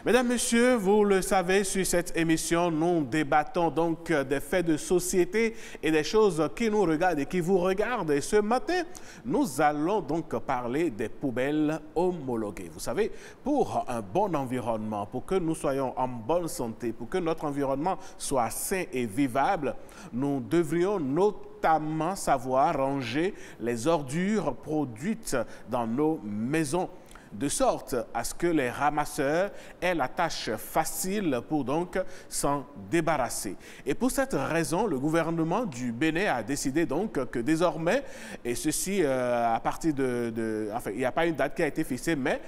Mesdames, Messieurs, vous le savez, sur cette émission, nous débattons donc des faits de société et des choses qui nous regardent et qui vous regardent. Et ce matin, nous allons donc parler des poubelles homologuées. Vous savez, pour un bon environnement, pour que nous soyons en bonne santé, pour que notre environnement soit sain et vivable, nous devrions notamment savoir ranger les ordures produites dans nos maisons, de sorte à ce que les ramasseurs aient la tâche facile pour donc s'en débarrasser. Et pour cette raison, le gouvernement du Bénin a décidé donc que désormais, et ceci à partir enfin, il n'y a pas une date qui a été fixée, mais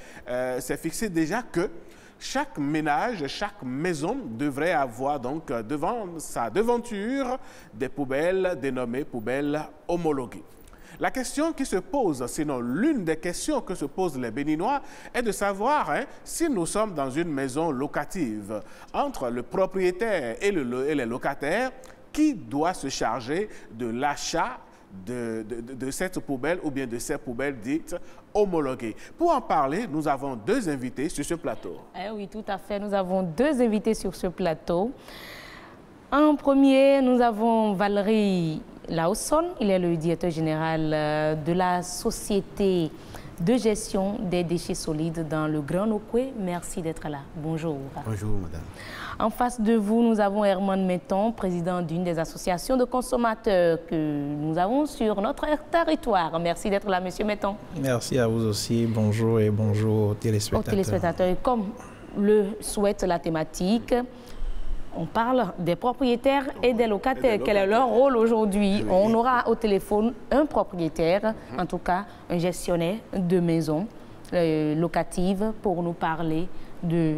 c'est fixé déjà que chaque ménage, chaque maison devrait avoir donc devant sa devanture des poubelles dénommées poubelles homologuées. La question qui se pose, sinon l'une des questions que se posent les Béninois, est de savoir si nous sommes dans une maison locative. Entre le propriétaire et les locataires, qui doit se charger de l'achat de cette poubelle ou bien de ces poubelles dites homologuées? Pour en parler, nous avons deux invités sur ce plateau. Oui, tout à fait. Nous avons deux invités sur ce plateau. En premier, nous avons Valérie Laosson, il est le directeur général de la société de gestion des déchets solides dans le Grand Nokoué. Merci d'être là. Bonjour. Bonjour, madame. En face de vous, nous avons Herman Metton, président d'une des associations de consommateurs que nous avons sur notre territoire. Merci d'être là, monsieur Metton. Merci à vous aussi. Bonjour et bonjour aux téléspectateurs. Aux téléspectateurs. Et comme le souhaite la thématique, on parle des propriétaires et des locataires. Quel est leur rôle aujourd'hui? Oui. On aura au téléphone un propriétaire, en tout cas un gestionnaire de maison locative pour nous parler de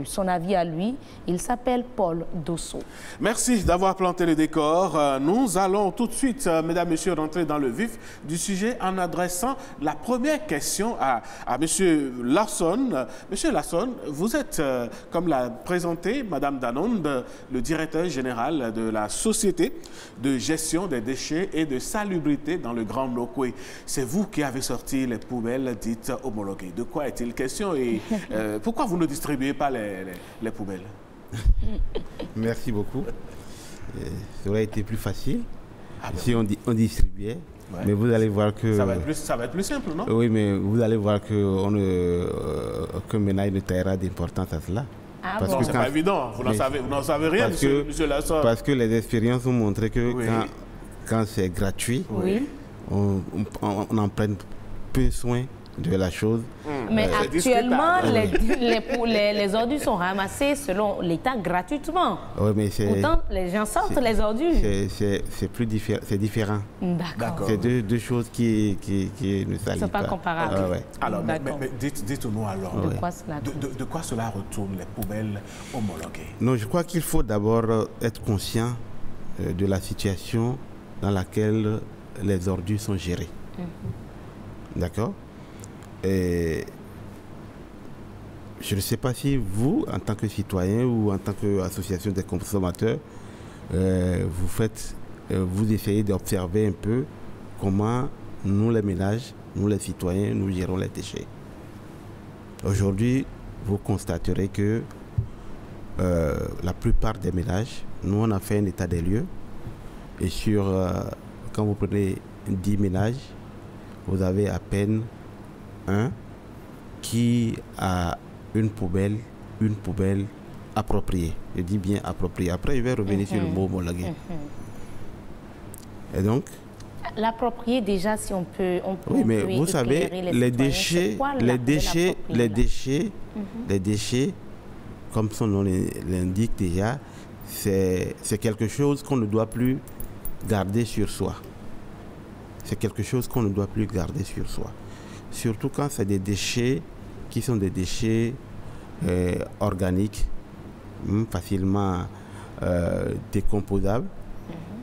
son avis à lui. Il s'appelle Paul Dosso. Merci d'avoir planté le décor. Nous allons tout de suite, mesdames, messieurs, rentrer dans le vif du sujet en adressant la première question à monsieur Laosson. Monsieur Laosson, vous êtes, comme l'a présenté madame Danonde, le directeur général de la société de gestion des déchets et de salubrité dans le Grand Nokoué. C'est vous qui avez sorti les poubelles dites homologuées. De quoi est-il question et pourquoi vous ne distribuez pas les poubelles? Merci beaucoup. Ça aurait été plus facile si on distribuait. Ouais. Mais vous allez voir que... Ça va être plus simple, non? Oui, mais vous allez voir que ménage ne taillera d'importance à cela. Ah parce que c'est pas évident. Vous n'en savez rien, monsieur Laosson. Parce que les expériences ont montré que quand c'est gratuit, on en prend peu soin de la chose. Mais actuellement, les ordures sont ramassées selon l'État gratuitement. Oui, mais pourtant, les gens sortent les ordures. C'est différent. D'accord. C'est deux choses qui ne s'allient pas. C'est pas comparable. Alors, mais dites-nous alors, de quoi cela retourne les poubelles homologuées? Non, je crois qu'il faut d'abord être conscient de la situation dans laquelle les ordures sont gérées. D'accord? Et je ne sais pas si vous, en tant que citoyen ou en tant qu'association des consommateurs, vous essayez d'observer un peu comment nous, les ménages, nous, les citoyens, nous gérons les déchets. Aujourd'hui, vous constaterez que la plupart des ménages, nous, on a fait un état des lieux. Et quand vous prenez 10 ménages, vous avez à peine un qui a une poubelle appropriée. Je dis bien appropriée. Après, je vais revenir sur le mot homologué. Et donc... L'approprié, déjà, si on peut... oui, mais vous savez, les déchets, comme son nom l'indique déjà, c'est quelque chose qu'on ne doit plus garder sur soi. C'est quelque chose qu'on ne doit plus garder sur soi. Surtout quand c'est des déchets qui sont des déchets organiques, facilement décomposables.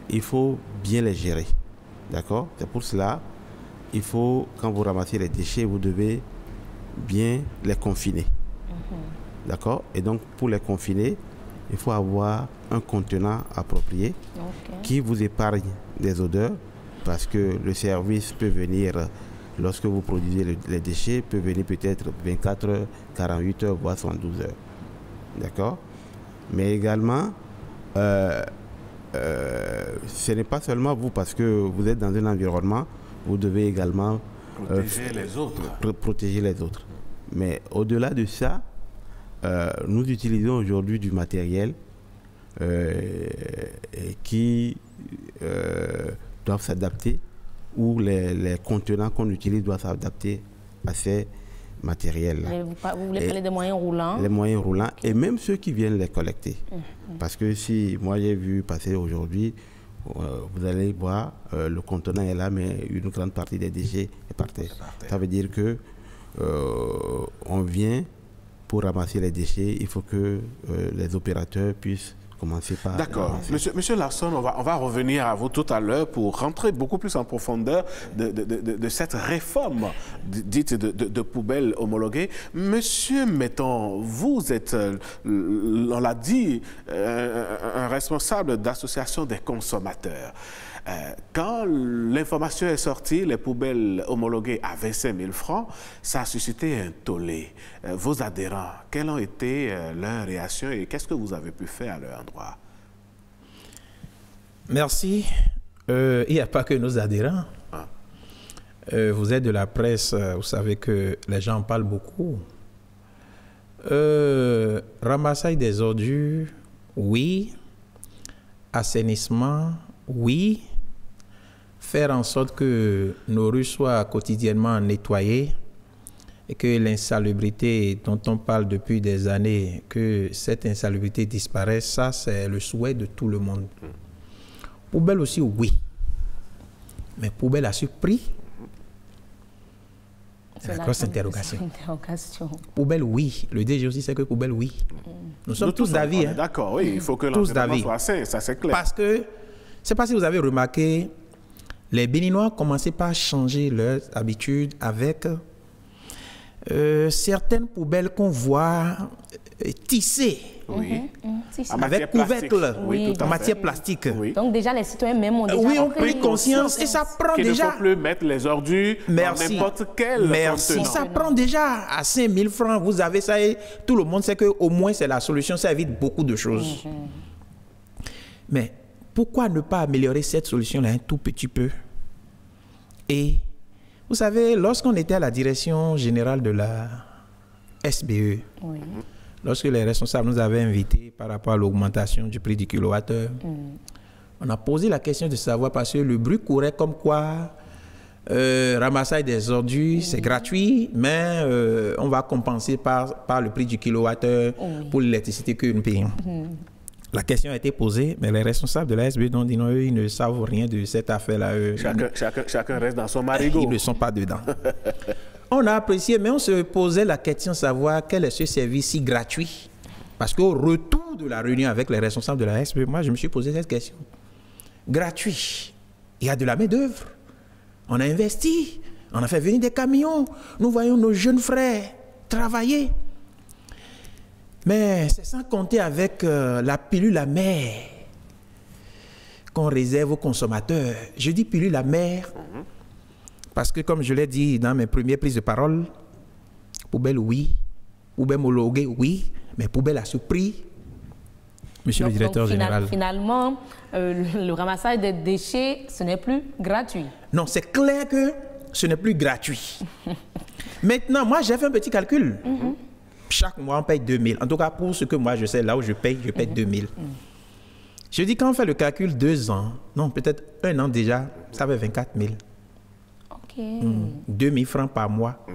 Il faut bien les gérer. D'accord? C'est pour cela, il faut, quand vous ramassez les déchets, vous devez bien les confiner. D'accord? Et donc, pour les confiner, il faut avoir un contenant approprié qui vous épargne des odeurs, parce que le service peut venir... Lorsque vous produisez les déchets, peut venir peut-être 24 heures, 48 heures, voire 72 heures. d'accord? Mais également, ce n'est pas seulement vous, parce que vous êtes dans un environnement, vous devez également protéger les autres. Protéger les autres. Mais au-delà de ça, nous utilisons aujourd'hui du matériel qui doivent s'adapter, ou les contenants qu'on utilise doivent s'adapter à ces matériels-là. Vous voulez parler des moyens roulants? Les moyens roulants, et même ceux qui viennent les collecter. Parce que si moi j'ai vu passer aujourd'hui, vous allez voir, le contenant est là, mais une grande partie des déchets est par terre. Ça veut dire que on vient pour ramasser les déchets, il faut que les opérateurs puissent commencer par... D'accord. Monsieur Larsson, on va revenir à vous tout à l'heure pour rentrer beaucoup plus en profondeur de cette réforme dite de poubelles homologuées. Monsieur Metton, vous êtes, on l'a dit, un responsable d'association des consommateurs. Quand l'information est sortie, les poubelles homologuées à 25 000 francs, ça a suscité un tollé. Vos adhérents, quelles ont été leurs réactions et qu'est-ce que vous avez pu faire à leur endroit? Merci. Il n'y a pas que nos adhérents. Vous êtes de la presse, vous savez que les gens en parlent beaucoup. Ramassage des ordures, oui. Assainissement, oui. Faire en sorte que nos rues soient quotidiennement nettoyées et que l'insalubrité dont on parle depuis des années, que cette insalubrité disparaisse, ça c'est le souhait de tout le monde. Poubelle aussi, oui. Mais poubelle à ce prix? C'est la grosse interrogation. Poubelle, oui. Le DG aussi sait que poubelle, oui. Nous sommes tous d'avis. D'accord, oui. Il faut que l'environnement soit sain, ça c'est clair. Parce que, je ne sais pas si vous avez remarqué, les Béninois commençaient par changer leurs habitudes avec certaines poubelles qu'on voit tissées. Oui. Avec couvercle, en matière plastique. Oui. Donc déjà, les citoyens même ont déjà pris conscience et ça prend déjà... Il ne faut plus mettre les ordures dans n'importe quel contenant. Ça prend déjà à 5 000 francs, vous avez ça et tout le monde sait qu'au moins c'est la solution, ça évite beaucoup de choses. Mais pourquoi ne pas améliorer cette solution-là un tout petit peu? Et vous savez, lorsqu'on était à la direction générale de la SBE, lorsque les responsables nous avaient invités par rapport à l'augmentation du prix du kilowattheure, on a posé la question de savoir, parce que le bruit courait comme quoi ramassage des ordures, c'est gratuit, mais on va compenser par le prix du kilowattheure pour l'électricité que nous payons. La question a été posée, mais les responsables de la SBE ont dit non, eux, ils ne savent rien de cette affaire-là. Chacun reste dans son marigot. Ils ne sont pas dedans. On a apprécié, mais on se posait la question de savoir quel est ce service si gratuit. Parce qu'au retour de la réunion avec les responsables de la SBE, moi, je me suis posé cette question. Gratuit. Il y a de la main-d'œuvre. On a investi. On a fait venir des camions. Nous voyons nos jeunes frères travailler. Mais c'est sans compter avec la pilule amère qu'on réserve aux consommateurs. Je dis pilule amère parce que, comme je l'ai dit dans mes premières prises de parole, poubelle, oui. Poubelle homologuée, oui. Mais poubelle à ce prix, monsieur le directeur général. Finalement, le ramassage des déchets, ce n'est plus gratuit. Non, c'est clair que ce n'est plus gratuit. Maintenant, moi, j'ai fait un petit calcul. Chaque mois, on paye 2 000. En tout cas, pour ce que moi, je sais, là où je paye 2 000. Je dis, quand on fait le calcul 2 ans, non, peut-être 1 an déjà, ça fait 24 000. OK. 2 000 francs par mois.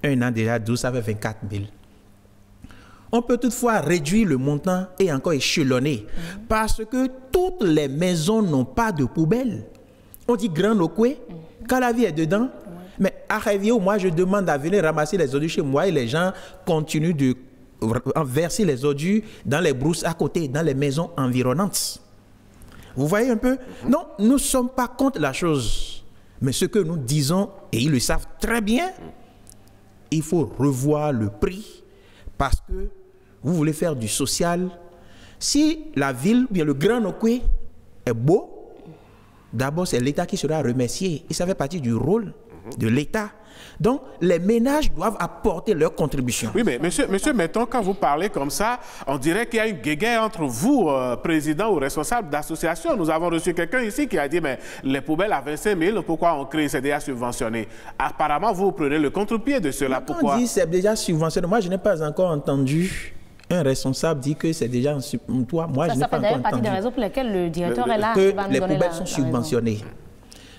1 an déjà, 12, ça fait 24 000. On peut toutefois réduire le montant et encore échelonner. Parce que toutes les maisons n'ont pas de poubelle. On dit Grand Okwe, quand la vie est dedans. Mais à Révio, moi, je demande à venir ramasser les ordures chez moi et les gens continuent de verser les ordures dans les brousses à côté, dans les maisons environnantes. Vous voyez un peu? Non, nous ne sommes pas contre la chose. Mais ce que nous disons, et ils le savent très bien, il faut revoir le prix parce que vous voulez faire du social. Si la ville, bien le Grand Okwe est beau, d'abord c'est l'État qui sera remercié. Et ça fait partie du rôle de l'État. Donc, les ménages doivent apporter leur contribution. Oui, mais monsieur, mettons, quand vous parlez comme ça, on dirait qu'il y a une guéguerre entre vous, président ou responsable d'association. Nous avons reçu quelqu'un ici qui a dit, mais les poubelles à 25 000, pourquoi on crée, c'est déjà subventionné? Apparemment, vous prenez le contre-pied de cela. Pourquoi? On dit c'est déjà subventionné. Moi, je n'ai pas encore entendu un responsable dire que c'est déjà un subventionné. Moi, je n'ai pas encore entendu. Ça fait d'ailleurs partie des raisons pour lesquelles le directeur est là. Que les poubelles sont subventionnées.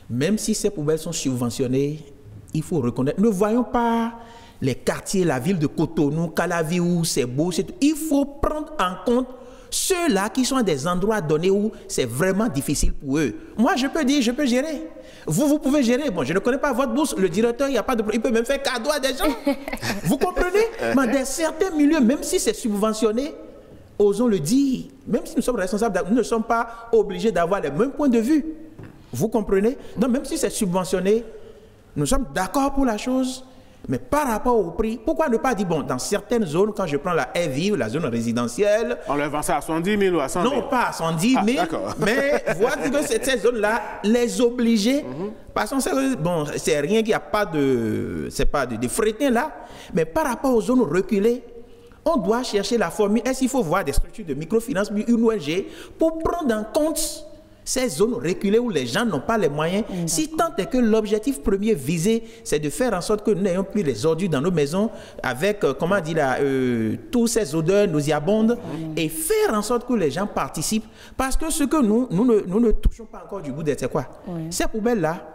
Même si ces poubelles sont subventionnées, il faut reconnaître. Ne voyons pas les quartiers, la ville de Cotonou, Calavi, où c'est beau. Il faut prendre en compte ceux-là qui sont à des endroits donnés où c'est vraiment difficile pour eux. Moi, je peux dire, je peux gérer. Vous pouvez gérer. Bon, je ne connais pas votre bourse. Le directeur, il n'y a pas de problème. Il peut même faire cadeau à des gens. Vous comprenez? Mais dans certains milieux, même si c'est subventionné, osons le dire. Même si nous sommes responsables, nous ne sommes pas obligés d'avoir les mêmes points de vue. Vous comprenez? Donc, même si c'est subventionné, nous sommes d'accord pour la chose, mais par rapport au prix, pourquoi ne pas dire, bon, dans certaines zones, quand je prends la Air-Vie, la zone résidentielle... On le vend ça à 110 000 ou à 100 000? Non, pas à 110 000, mais voici que ces zones-là, les obliger, parce qu'on sait que, bon, c'est rien qu'il n'y a pas de... c'est pas de frétin là, mais par rapport aux zones reculées, on doit chercher la formule. Est-ce qu'il faut voir des structures de microfinance, une ONG, pour prendre en compte ces zones reculées où les gens n'ont pas les moyens, si tant est que l'objectif premier visé, c'est de faire en sorte que nous n'ayons plus les ordures dans nos maisons avec, comment dire, tous ces odeurs nauséabondes, et faire en sorte que les gens participent. Parce que ce que nous ne touchons pas encore du bout de c'est quoi? Ces poubelles-là,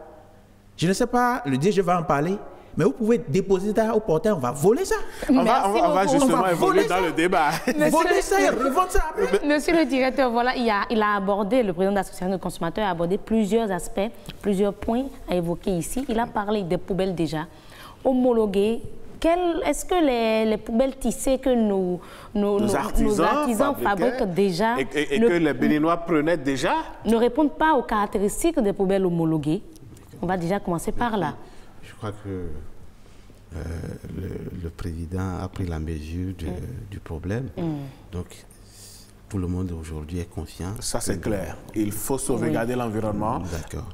je ne sais pas, le DG va en parler, mais vous pouvez déposer ça au portail, on va voler ça. On va justement évoluer dans le débat. Voler ça et revendre ça après. Monsieur le directeur, voilà, il a abordé, le président de l'association de consommateurs a abordé plusieurs aspects, plusieurs points à évoquer ici. Il a parlé des poubelles déjà homologuées. Est-ce que les poubelles tissées que nos artisans fabriquent déjà et que les Béninois prenaient déjà ne répondent pas aux caractéristiques des poubelles homologuées? On va déjà commencer par là. Je crois que le président a pris la mesure du problème. Donc, tout le monde aujourd'hui est conscient. Ça, c'est clair. Il faut sauvegarder l'environnement.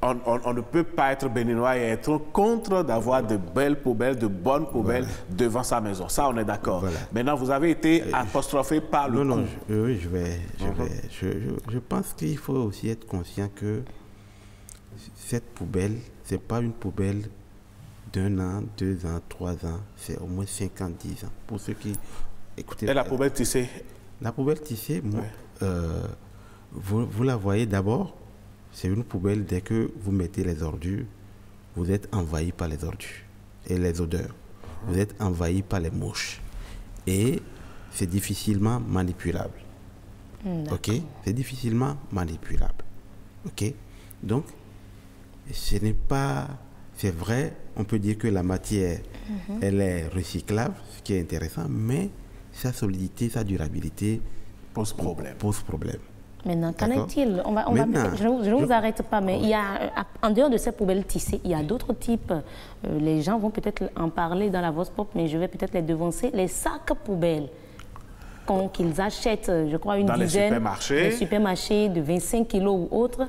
On ne peut pas être béninois et être contre d'avoir de belles poubelles, de bonnes poubelles devant sa maison. Ça, on est d'accord. Maintenant, vous avez été apostrophé par le coup. Oui, je pense qu'il faut aussi être conscient que cette poubelle, ce n'est pas une poubelle d'1 an, 2 ans, 3 ans, c'est au moins 5 ans, 10 ans. Pour ceux qui écoutez. Et la poubelle tissée? La poubelle tissée, vous la voyez d'abord, c'est une poubelle, dès que vous mettez les ordures, vous êtes envahi par les ordures et les odeurs. Vous êtes envahi par les mouches. Et c'est difficilement manipulable. Ok? C'est difficilement manipulable. Ok? Donc, ce n'est pas... C'est vrai, on peut dire que la matière, elle est recyclable, ce qui est intéressant, mais sa solidité, sa durabilité pose problème. Maintenant, qu'en est-il? Je ne vous arrête pas, mais il y a, en dehors de ces poubelles tissées, il y a d'autres types. Les gens vont peut-être en parler dans la Voix Pop, mais je vais peut-être les devancer. Les sacs poubelles qu'ils achètent, je crois, une dizaine. Dans les supermarchés de 25 kilos ou autres.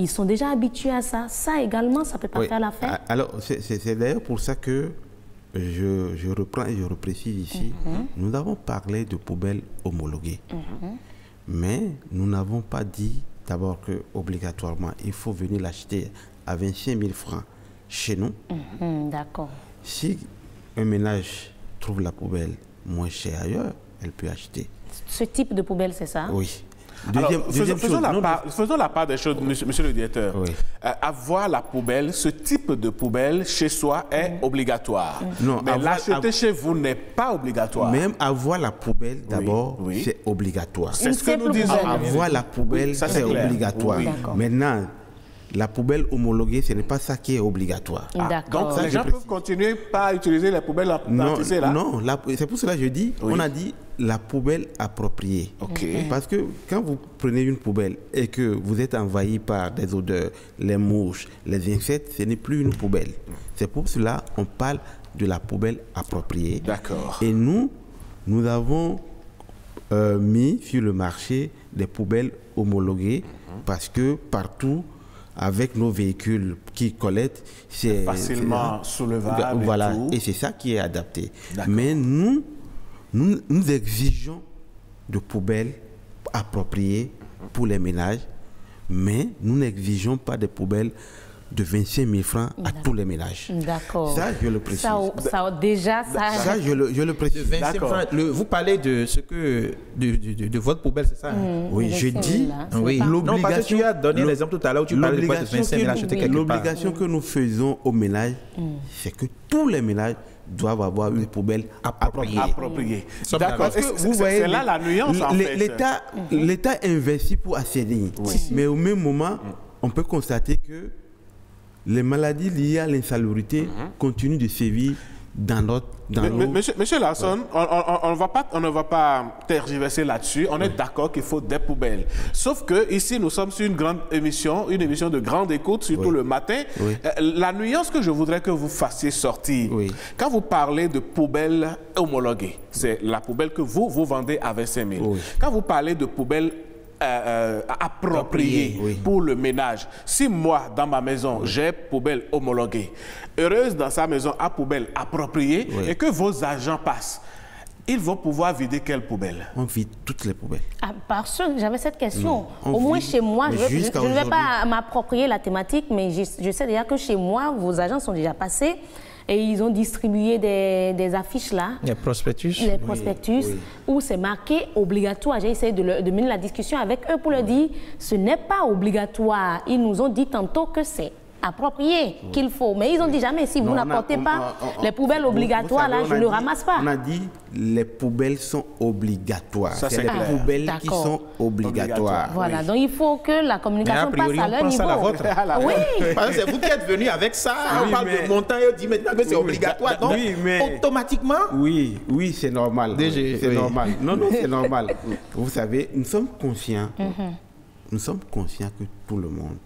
Ils sont déjà habitués à ça. Ça également, ça ne peut pas faire l'affaire. Alors, c'est d'ailleurs pour ça que je reprends et je reprécise ici. Nous avons parlé de poubelles homologuées. Mais nous n'avons pas dit d'abord qu'obligatoirement, il faut venir l'acheter à 25 000 francs chez nous. D'accord. Si un ménage trouve la poubelle moins chère ailleurs, elle peut acheter. Ce type de poubelle, c'est ça? Oui. Faisons la part des choses, monsieur le directeur. Avoir la poubelle, ce type de poubelle chez soi est obligatoire. Non, mais l'acheter chez vous n'est pas obligatoire. Même avoir la poubelle, d'abord, c'est obligatoire. C'est ce que nous disons. Avoir la poubelle, c'est obligatoire. Maintenant, la poubelle homologuée, ce n'est pas ça qui est obligatoire. Donc, les gens peuvent continuer pas à utiliser les poubelles là? Non, c'est pour cela que je dis, on a dit la poubelle appropriée. Parce que quand vous prenez une poubelle et que vous êtes envahi par des odeurs, les mouches, les insectes, ce n'est plus une poubelle. C'est pour cela qu'on parle de la poubelle appropriée. D'accord. Et nous avons mis sur le marché des poubelles homologuées parce que partout, avec nos véhicules qui collectent, c'est facilement soulevable. Voilà, et tout. et c'est ça qui est adapté. Mais nous exigeons de poubelles appropriées pour les ménages, mais nous n'exigeons pas des poubelles de 25 000 francs à tous les ménages. D'accord. Ça, je le précise. Ça, je le précise. 25 francs. Vous parlez de ce que de votre poubelle, c'est ça? Oui, je dis oui. Non, parce que tu as donné l'exemple tout à l'heure où tu parlais de 25 000 achetés quelque part. L'obligation que nous faisons aux ménages, c'est que tous les ménages doivent avoir une poubelle appropriée. D'accord. C'est là la nuance, en fait. L'État investit pour assainir. Mais au même moment, on peut constater que les maladies liées à l'insalubrité continuent de sévir dans l'eau. Monsieur Larsson, on ne va pas tergiverser là-dessus. On est d'accord qu'il faut des poubelles. Sauf que ici, nous sommes sur une émission de grande écoute, surtout le matin. La nuance que je voudrais que vous fassiez sortir, quand vous parlez de poubelles homologuées, c'est la poubelle que vous vendez à 25 000. Quand vous parlez de poubelles appropriée pour le ménage. Si moi, dans ma maison, j'ai poubelle homologuée, Heureuse dans sa maison à poubelle appropriée, et que vos agents passent, ils vont pouvoir vider quelle poubelle? On vide toutes les poubelles. Parce que j'avais cette question. Au moins chez moi, je ne vais pas m'approprier la thématique, mais je sais déjà que chez moi, vos agents sont déjà passés. Et ils ont distribué des affiches là. Les prospectus. Les prospectus, où c'est marqué obligatoire. J'ai essayé de mener la discussion avec eux pour leur dire, ce n'est pas obligatoire. Ils nous ont dit tantôt que c'est approprié qu'il faut. Mais ils ont dit jamais, si vous n'apportez pas les poubelles obligatoires, là, je ne le ramasse pas. On a dit, les poubelles sont obligatoires. C'est les poubelles qui sont obligatoires. Voilà, donc il faut que la communication passe à leur niveau. À la vôtre. Oui. Parce que c'est vous qui êtes venu avec ça. On parle de montant et on dit maintenant que c'est obligatoire. Donc, automatiquement... Oui, c'est normal. C'est normal. Non, c'est normal. Vous savez, nous sommes conscients. Nous sommes conscients que tout le monde,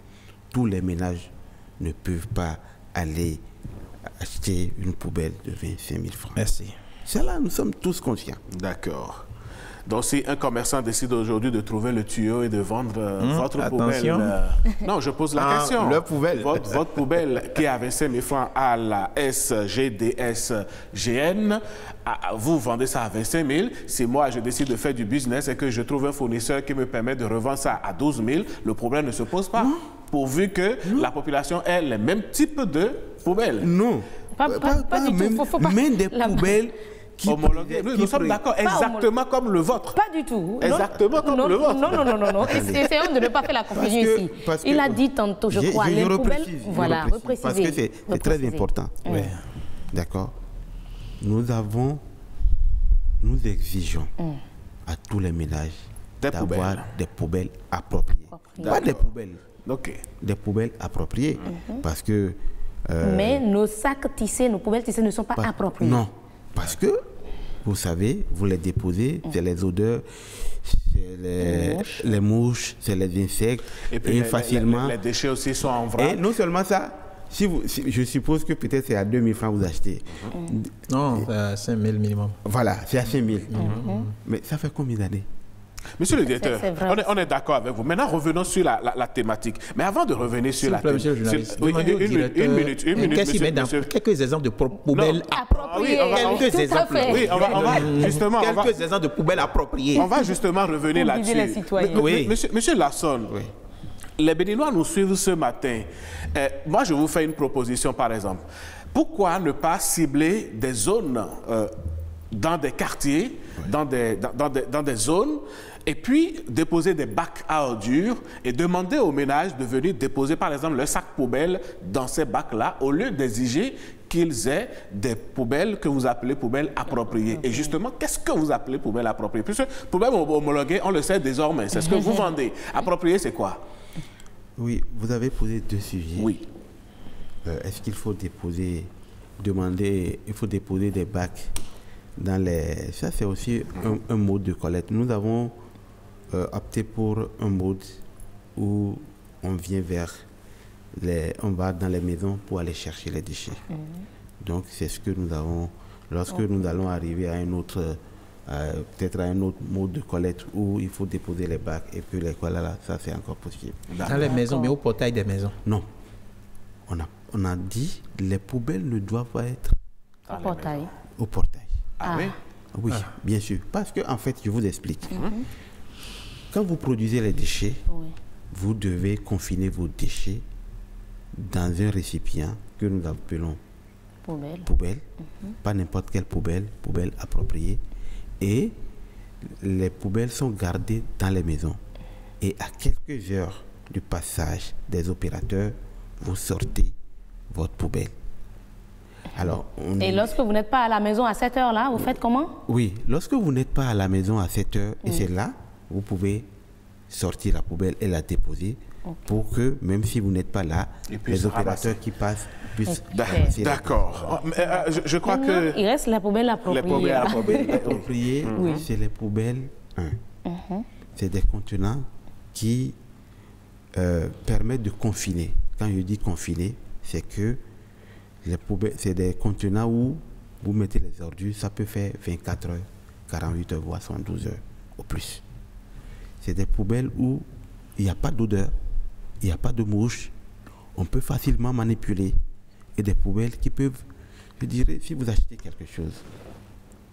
tous les ménages, ne peuvent pas aller acheter une poubelle de 25 000 francs. Merci. C'est là, nous sommes tous conscients. D'accord. Donc, si un commerçant décide aujourd'hui de trouver le tuyau et de vendre votre attention. poubelle... non, je pose la question. Leur poubelle. Votre poubelle qui est à 25 000 francs à la SGDSGN, vous vendez ça à 25 000. Si moi, je décide de faire du business et que je trouve un fournisseur qui me permet de revendre ça à 12 000, le problème ne se pose pas. Non. Pourvu que la population ait les mêmes types de poubelles. Non. Pas du tout. Faut pas... Même des poubelles homologuées. Nous sommes d'accord, exactement comme le vôtre. Pas du tout. Exactement comme le vôtre. Non. Essayons de ne pas faire la confusion ici. Il a dit tantôt, je crois, les poubelles... Voilà, repréciser. Parce que c'est très important. D'accord. Nous exigeons à tous les ménages d'avoir des poubelles appropriées. Pas des poubelles. Des poubelles appropriées. Parce que... mais nos sacs tissés, nos poubelles tissées ne sont pas appropriées. Non. Parce que, vous savez, vous les déposez, c'est les odeurs, c'est les mouches, c'est les insectes. Et puis facilement... les déchets aussi sont en vrac. Et non seulement ça, je suppose que peut-être c'est à 2 000 francs que vous achetez. Non, c'est à 5 000 minimum. Voilà, c'est à 5 000. Mais ça fait combien d'années? Monsieur le directeur, on est d'accord avec vous. Maintenant, revenons sur la thématique. Mais avant de revenir sur la thématique... Une minute, qu'est-ce qu'il met dans quelques exemples de poubelles appropriées? Quelques exemples. Oui, on va justement... Quelques exemples de poubelles appropriées. On va justement revenir là-dessus. Monsieur Larsson, les Béninois nous suivent ce matin. Moi, je vous fais une proposition, par exemple. Pourquoi ne pas cibler des zones dans des quartiers, dans des zones, et puis déposer des bacs à ordures et demander aux ménages de venir déposer, par exemple, leur sac poubelle dans ces bacs-là, au lieu d'exiger qu'ils aient des poubelles que vous appelez poubelles appropriées. Et justement, qu'est-ce que vous appelez poubelle appropriée? Puisque poubelle homologuée, on le sait désormais, c'est ce que vous vendez. Approprié, c'est quoi? Oui, vous avez posé deux sujets. Oui. Est-ce qu'il faut déposer des bacs dans les... Ça, c'est aussi un mode de collecte. Nous avons opté pour un mode où on vient on va dans les maisons pour aller chercher les déchets. Donc, c'est ce que nous avons... Lorsque nous allons arriver à un autre peut-être à un autre mode de collecte où il faut déposer les bacs et puis les là, ça c'est encore possible. Dans les maisons, mais au portail des maisons. Non. On a dit les poubelles ne doivent pas être au portail. Au portail. Ah oui? Oui, bien sûr. Parce que, en fait, je vous explique. Quand vous produisez les déchets, vous devez confiner vos déchets dans un récipient que nous appelons poubelle. Pas n'importe quelle poubelle appropriée. Et les poubelles sont gardées dans les maisons. Et à quelques heures du passage des opérateurs, vous sortez votre poubelle. Alors, et lorsque vous n'êtes pas à la maison à cette heure-là, vous faites comment? Oui, lorsque vous n'êtes pas à la maison à 7 heures, et c'est là, vous pouvez sortir la poubelle et la déposer pour que, même si vous n'êtes pas là, les opérateurs qui passent puissent ramasser. D'accord. Je crois que... Il reste la poubelle appropriée. Les poubelles appropriées, c'est les poubelles 1. C'est des contenants qui permettent de confiner. Quand je dis confiner, c'est que les poubelles, c'est des contenants où vous mettez les ordures, ça peut faire 24 heures, 48 heures, voire 72 heures au plus. C'est des poubelles où il n'y a pas d'odeur, il n'y a pas de mouche, on peut facilement manipuler. Et des poubelles qui peuvent, je dirais, si vous achetez quelque chose,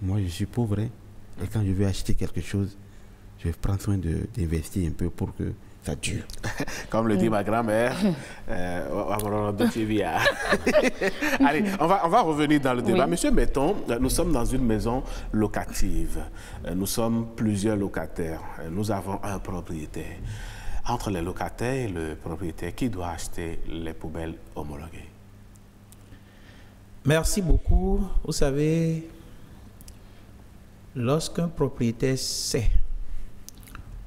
moi je suis pauvre, hein, et quand je veux acheter quelque chose, je prends soin d'investir un peu pour que ça dure. Comme le dit ma grand-mère, allez, on va revenir dans le débat. Monsieur Metton, nous sommes dans une maison locative. Nous sommes plusieurs locataires. Nous avons un propriétaire. Entre les locataires et le propriétaire, qui doit acheter les poubelles homologuées? Merci beaucoup. Vous savez, lorsqu'un propriétaire sait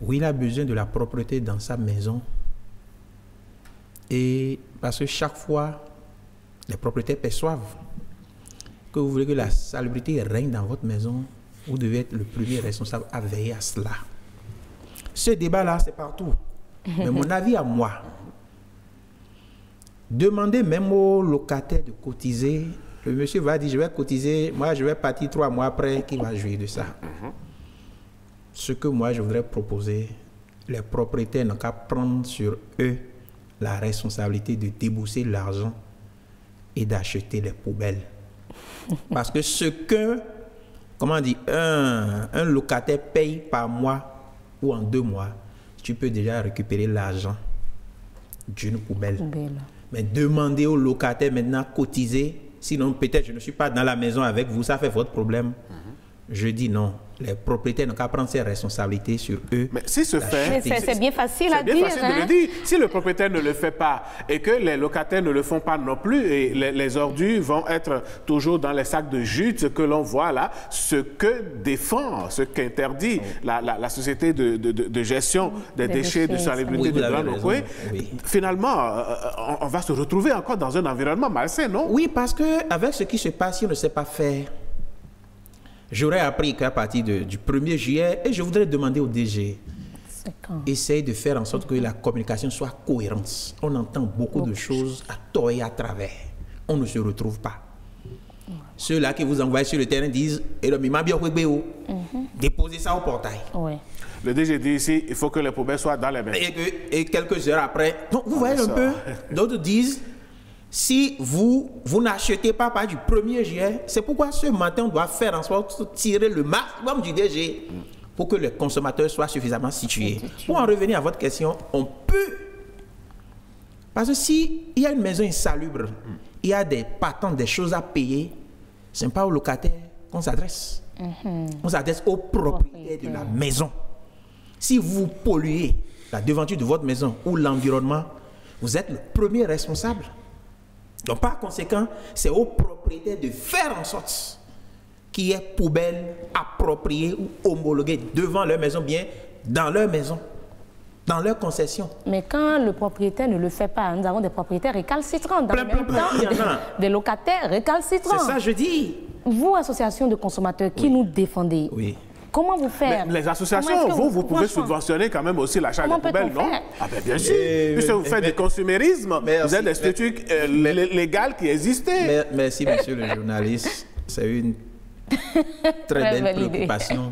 où il a besoin de la propreté dans sa maison, et parce que chaque fois, les propriétaires perçoivent que vous voulez que la salubrité règne dans votre maison, vous devez être le premier responsable à veiller à cela. Ce débat-là, c'est partout. Mais mon avis à moi, demandez même aux locataires de cotiser. Le monsieur va dire, je vais cotiser, moi je vais partir 3 mois après, qui va jouir de ça. Ce que moi je voudrais proposer, les propriétaires n'ont qu'à prendre sur eux la responsabilité de débourser l'argent et d'acheter les poubelles. Parce que ce que, comment dire, un locataire paye par mois ou en 2 mois, tu peux déjà récupérer l'argent d'une poubelle. Mais demandez aux locataires maintenant cotiser, sinon peut-être je ne suis pas dans la maison avec vous, ça fait votre problème. Je dis non. Les propriétaires n'ont qu'à prendre ses responsabilités sur eux. Mais si ce fait... C'est bien facile à dire. C'est bien facile de le dire. Si le propriétaire ne le fait pas et que les locataires ne le font pas non plus, et les ordures vont être toujours dans les sacs de jute que l'on voit là, ce que défend, ce qu'interdit la société de gestion des déchets de salubrité de Grand Nokoué, finalement, on va se retrouver encore dans un environnement malsain, non? Oui, parce qu'avec ce qui se passe, si on ne sait pas faire, j'aurais appris qu'à partir du 1er juillet, et je voudrais demander au DG, essayer de faire en sorte que la communication soit cohérente. On entend beaucoup de choses à tort et à travers. On ne se retrouve pas. Ceux-là qui vous envoient sur le terrain disent, déposez ça au portail. Le DG dit ici, il faut que les poubelles soient dans les mains. Et quelques heures après, donc vous voyez un peu, d'autres disent, si vous n'achetez pas à partir du 1er juillet, c'est pourquoi ce matin, on doit faire en sorte de tirer le maximum du DG pour que les consommateurs soient suffisamment situés. Pour en revenir à votre question, on peut... Parce que s'il y a une maison insalubre, il y a des patentes, des choses à payer, ce n'est pas aux locataires qu'on s'adresse. On s'adresse aux propriétaires de la maison. Si vous polluez la devanture de votre maison ou l'environnement, vous êtes le premier responsable. Donc, par conséquent, c'est aux propriétaires de faire en sorte qu'il y ait poubelles appropriées ou homologuées devant leur maison, bien dans leur maison, dans leur concession. Mais quand le propriétaire ne le fait pas, nous avons des propriétaires récalcitrants. Dans le même temps, des locataires récalcitrants. C'est ça, je dis. Vous, association de consommateurs, qui nous défendez, comment vous faire? Mais les associations, vous pouvez subventionner quand même aussi l'achat des poubelles, non? Ah ben bien sûr, puisque vous faites du consumérisme, vous êtes des structures légales qui existaient. Merci, monsieur le journaliste. C'est une Très belle belle idée. préoccupation.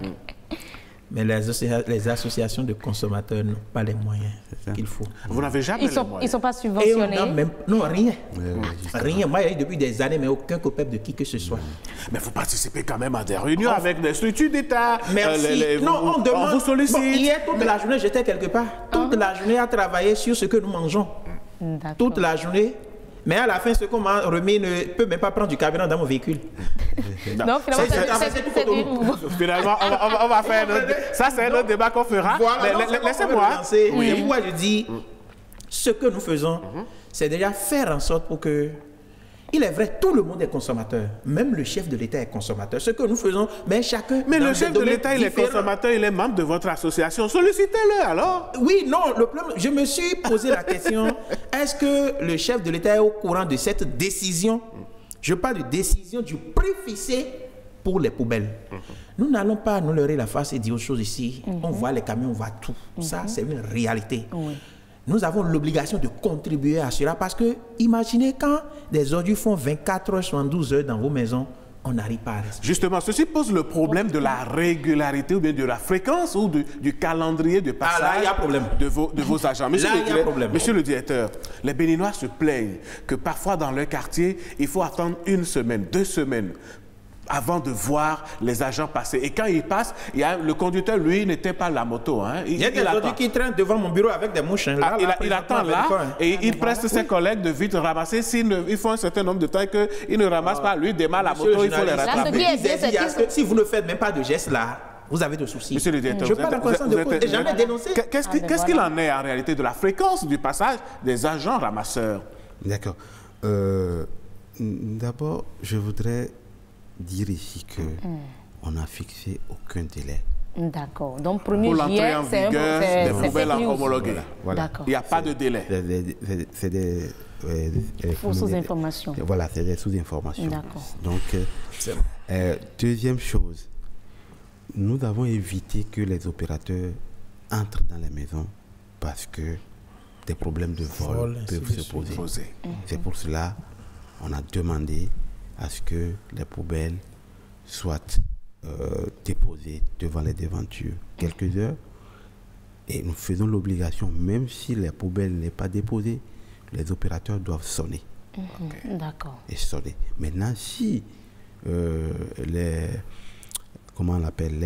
Mais les associations de consommateurs n'ont pas les moyens qu'il faut. Vous n'avez jamais Ils les ne moyens. sont pas Et on subventionnés. n'a même... Non, rien. Rien. Moi, il y a eu depuis des années, mais aucun COPEP de qui que ce soit. Mais vous participez quand même à des réunions avec des structures d'État. Merci. Non, on demande. On vous sollicite. Bon, hier, toute la journée, j'étais quelque part. Toute la journée à travailler sur ce que nous mangeons. D'accord. Toute la journée. Mais à la fin, ce qu'on m'a remis ne peut même pas prendre du carburant dans mon véhicule. Non, finalement, c'est tout contre Finalement, on va faire... Ça, c'est un autre débat qu'on fera. Voilà, Laissez-moi. C'est pourquoi je dis, ce que nous faisons, c'est déjà faire en sorte pour que... Il est vrai, tout le monde est consommateur. Même le chef de l'État est consommateur. Ce que nous faisons, mais chacun... Mais dans le des chef de domaines l'État, il est différents. consommateur, il est membre de votre association. Sollicitez-le alors. Oui, non, le problème, je me suis posé la question, est-ce que le chef de l'État est au courant de cette décision? Je parle de décision du prix fixé pour les poubelles. Nous n'allons pas nous leurrer la face et dire autre chose ici. On voit les camions, on voit tout. Ça, c'est une réalité. Oui. Nous avons l'obligation de contribuer à cela parce que, imaginez quand des ordures font 24 heures, 72 heures dans vos maisons, on n'arrive pas à rester. Justement, ceci pose le problème de la régularité ou bien de la fréquence ou du calendrier de passage là, il y a problème. de vos agents. Là, il y a problème. Monsieur le directeur, les Béninois se plaignent que parfois dans leur quartier, il faut attendre 1 semaine, 2 semaines avant de voir les agents passer. Et quand ils passent, le conducteur, lui, n'éteint pas la moto. Hein. Il y a des attend. ordures qui traînent devant mon bureau avec des mouches. Hein. Là, Il attend là et il presse ses collègues de vite ramasser. Il faut un certain nombre de temps qu'ils ne ramassent pas, lui démarre la moto, il faut les rattraper. Là, ce qui est bien, c'est que si vous ne faites même pas de gestes là, vous avez de soucis. Monsieur le directeur, je parle en connaissance de cause. Et jamais dénoncé. Qu'est-ce qu'il en est en réalité de la fréquence du passage des agents ramasseurs? D'accord. D'abord, je voudrais dire ici que on n'a fixé aucun délai. D'accord. Donc, 1er Pour l'entrée juillet, en c'est vigueur des poubelles homologuées. Voilà. D'accord. Il n'y a pas de délai. C'est des Fausses informations. Voilà, c'est des sous-informations. D'accord. Donc, deuxième chose, nous avons évité que les opérateurs entrent dans les maisons parce que des problèmes de vol peuvent se poser. C'est pour cela on a demandé à ce que les poubelles soient déposées devant les devantures quelques heures. Et nous faisons l'obligation, même si les poubelles n'est pas déposées, les opérateurs doivent sonner. D'accord. Et sonner. Maintenant, si les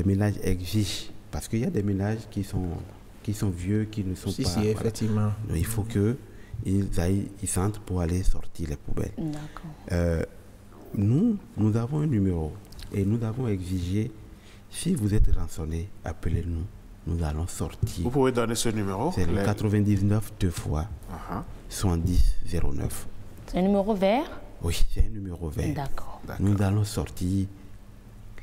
ménages exigent, parce qu'il y a des ménages qui sont vieux, qui ne sont pas... Si, effectivement. Donc, il faut qu'ils s'entrent pour aller sortir les poubelles. D'accord. Nous avons un numéro et nous avons exigé, si vous êtes rançonné, appelez-nous, nous allons sortir. Vous pouvez donner ce numéro? C'est le 99 2 fois 70 09. C'est un numéro vert? Oui, c'est un numéro vert. D'accord. Nous allons sortir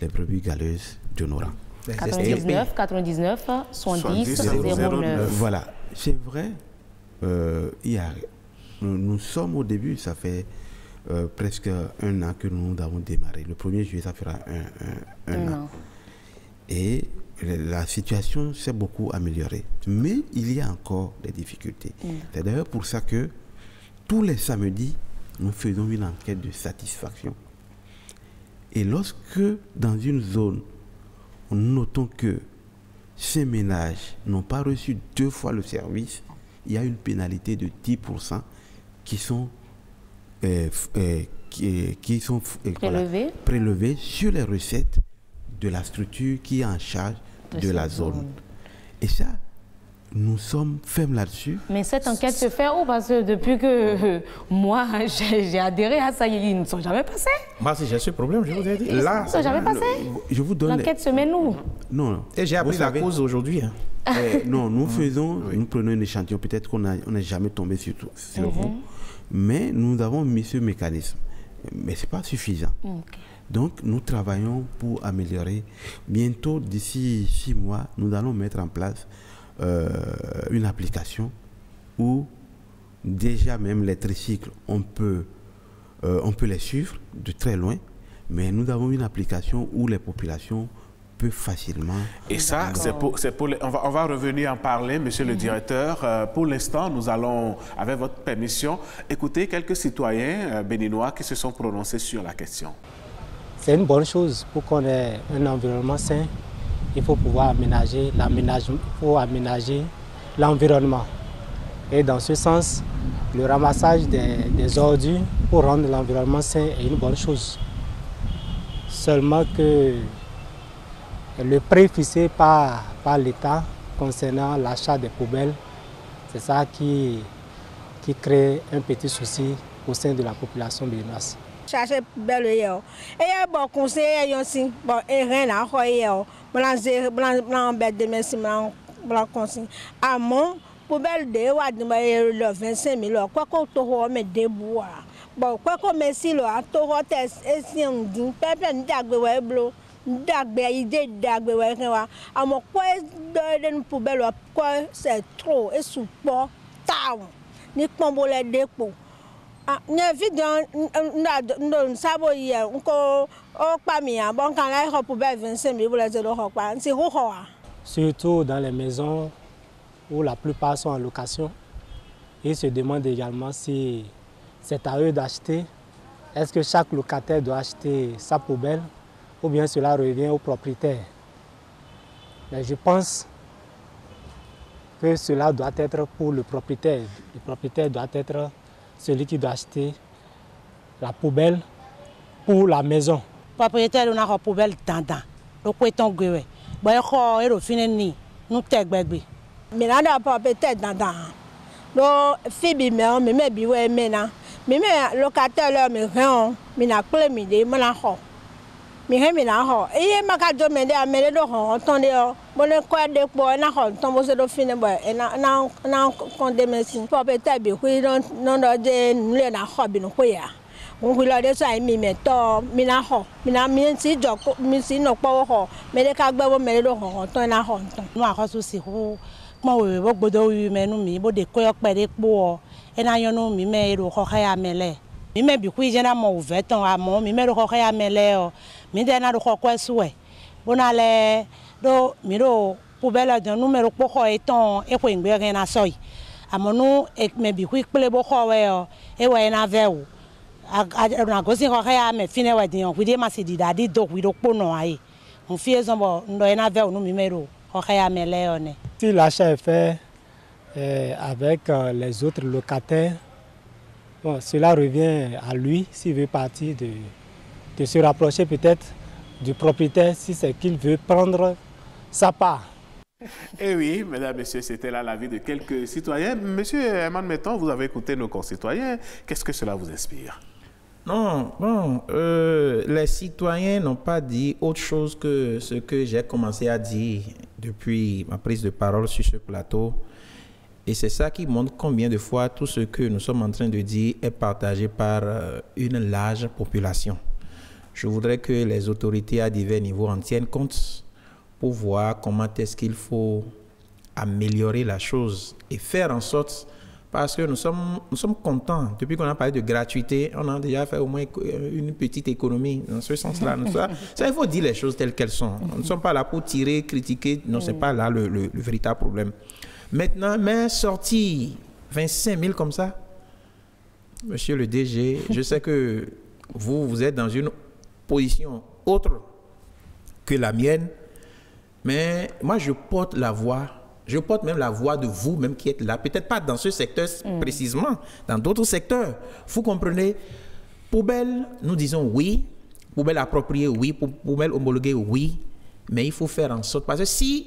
les brebis galeuses de nos rangs. 99 99 70 09. Voilà, c'est vrai. Nous sommes au début, ça fait presque 1 an que nous avons démarré. Le 1er juillet, ça fera un an. Et la situation s'est beaucoup améliorée. Mais il y a encore des difficultés. C'est d'ailleurs pour ça que tous les samedis, nous faisons une enquête de satisfaction. Et lorsque, dans une zone, nous notons que ces ménages n'ont pas reçu 2 fois le service, il y a une pénalité de 10% qui sont prélevés sur les recettes de la structure qui est en charge de la zone. Et ça, nous sommes fermes là-dessus. Mais cette enquête se fait où? Parce que depuis que moi, j'ai adhéré à ça, ils ne sont jamais passés. Moi, si j'ai ce problème, je vous ai dit. Là, ils ne sont jamais passés. Je vous donne... L'enquête se met nous. Non. Et j'ai appris la cause aujourd'hui. Hein. Non, nous prenons un échantillon. Peut-être qu'on n'est jamais tombé sur vous. Mais nous avons mis ce mécanisme. Mais ce n'est pas suffisant. Donc, nous travaillons pour améliorer. Bientôt, d'ici 6 mois, nous allons mettre en place une application où déjà même les tricycles, on peut les suivre de très loin, mais nous avons une application où les populations peuvent facilement... Et ça, on va revenir en parler, monsieur le directeur. Pour l'instant, nous allons, avec votre permission, écouter quelques citoyens béninois qui se sont prononcés sur la question. c'est une bonne chose pour qu'on ait un environnement sain. Il faut pouvoir aménager l'environnement. Et dans ce sens, le ramassage des ordures pour rendre l'environnement sain est une bonne chose. Seulement que le prix fixé par l'État concernant l'achat des poubelles, c'est ça qui crée un petit souci au sein de la population béninoise. Chercher poubelle et bon conseil aussi bon et rien à faire blanc bête de merci blanc conseil à mon poubelle de wa de le 25 000 quoi qu'on to me debout bon quoi qu'on merci le to test et si on dit pépé ndagbe we blo ndagbe idée ndagbe we kan à mon quoi de poubelle quoi c'est trop et sous pas taw ni pombolé dépôt. Ne vidon non sabo hier ko o pa mi a bon kan la ho poubelle 25 000 pour les lo ho pa c'est ho ho. Surtout dans les maisons où la plupart sont en location. Ils se demandent également si c'est à eux d'acheter. Est-ce que chaque locataire doit acheter sa poubelle ou bien cela revient au propriétaire? Mais je pense que cela doit être pour le propriétaire. Le propriétaire doit être celui qui doit acheter la poubelle pour la maison. Le propriétaire a une poubelle dans le coton gué. Bon, il faut finir nous t'aider. Mais là, le propriétaire dans le fibi mais biwe mena. Mais locataire là mais rien, mais na clé midi mais na ho. Mais na ho. Et ma ka do me de amele do ho tonde o. Bon quoi de po na ho tombo se do fine boy. Na condemnation. Propriétaire bi hui non de le na ho bi no ko ya. On hui la de sai mi me to mi na ho. Mi na mi si jo mi si no po ho. Me de ka gbe bo me do ho ton na ho ton. No a ko so si ho. Mo we bo gbodo wi me nu mi bo de ko yo pe de po. E na yo no mi me ro ho ya mele. Mi me bi hui je na mo veton a mo mi me ro ho ya mele o. Mi de na ro ko suwe. Bona le do mi ro poubelle de numéro po ho eton e ko ngbe gen na soy. Amonu e me bi hui ple bo ho we o. E we na ve o. Na go si ho ya me fine we din o. Wi de ma se di dadi do wi ro po no ai. Mon fie zombo ndo e na ve o no mi me ro ho ya mele o ne. Si l'achat est fait avec les autres locataires, bon, cela revient à lui s'il veut partir de se rapprocher peut-être du propriétaire si c'est qu'il veut prendre sa part. Eh oui, mesdames, messieurs, c'était là l'avis de quelques citoyens. Monsieur Herman Metton, vous avez écouté nos concitoyens. Qu'est-ce que cela vous inspire? Non, bon, les citoyens n'ont pas dit autre chose que ce que j'ai commencé à dire depuis ma prise de parole sur ce plateau. Et c'est ça qui montre combien de fois tout ce que nous sommes en train de dire est partagé par une large population. Je voudrais que les autorités à divers niveaux en tiennent compte pour voir comment est-ce qu'il faut améliorer la chose et faire en sorte, parce que nous sommes contents. Depuis qu'on a parlé de gratuité, on a déjà fait au moins une petite économie dans ce sens-là. Ça, il faut dire les choses telles qu'elles sont. Nous ne sommes pas là pour tirer, critiquer. Non, ce n'est pas là le véritable problème. Maintenant, mais sortir 25 000 comme ça, monsieur le DG, je sais que vous êtes dans une position autre que la mienne, mais moi, je porte la voix. Je porte même la voix de vous-même qui êtes là. Peut-être pas dans ce secteur précisément, dans d'autres secteurs. Vous comprenez? Poubelle, nous disons oui. Poubelle appropriée, oui. Poubelle homologuée, oui. Mais il faut faire en sorte. Parce que si,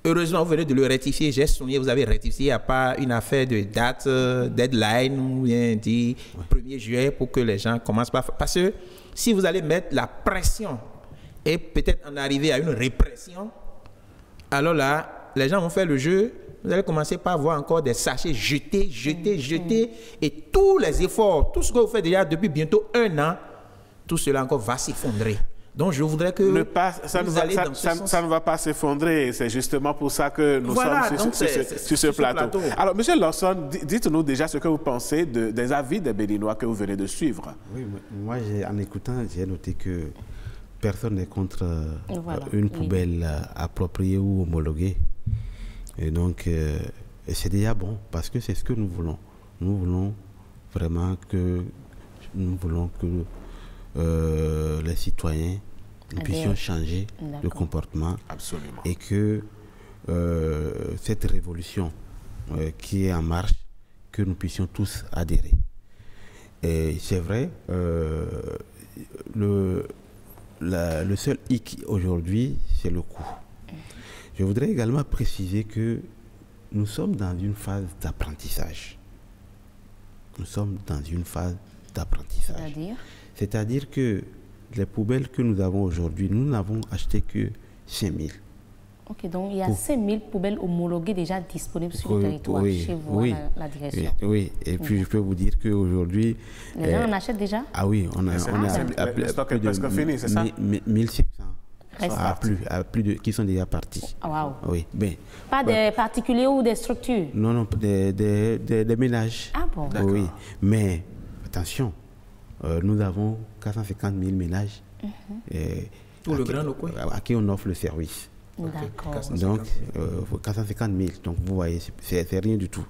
heureusement, vous venez de le rectifier, j'ai souligné, vous avez rectifié à pas une affaire de date, deadline, ou bien dit 1er juillet pour que les gens commencent par... Parce que si vous allez mettre la pression et peut-être en arriver à une répression, alors là, les gens vont faire le jeu, vous allez commencer par voir encore des sachets jetés, et tous les efforts, tout ce que vous faites déjà depuis bientôt 1 an, tout cela encore va s'effondrer. Donc je voudrais que ça ne va pas s'effondrer, c'est justement pour ça que nous sommes sur ce plateau. Alors, M. Lawson, dites-nous déjà ce que vous pensez des avis des Béninois que vous venez de suivre. Oui, moi, en écoutant, j'ai noté que personne n'est contre une poubelle appropriée ou homologuée. Et donc, c'est déjà bon, parce que c'est ce que nous voulons. Nous voulons vraiment que les les citoyens, nous puissions changer le comportement. Absolument. Et que cette révolution qui est en marche, que nous puissions tous adhérer. Et c'est vrai, le seul hic aujourd'hui, c'est le coût. Je voudrais également préciser que nous sommes dans une phase d'apprentissage. Nous sommes dans une phase d'apprentissage. C'est-à-dire que les poubelles que nous avons aujourd'hui, nous n'avons acheté que 5 000. Ok, donc il y a 5 000 poubelles homologuées déjà disponibles sur le territoire, chez vous, la direction. Oui, et puis je peux vous dire qu'aujourd'hui... Les gens en achètent déjà? Ah oui, on a le stock est presque fini, c'est ça? 1600 qui sont déjà partis. Wow. Oui, ben, pas des particuliers ou des structures? Non, des ménages. Ah bon? Oui, mais attention, nous avons 450 000 ménages pour le grand local à qui on offre le service. D'accord. Donc, 450 000. Donc, vous voyez, c'est rien du tout.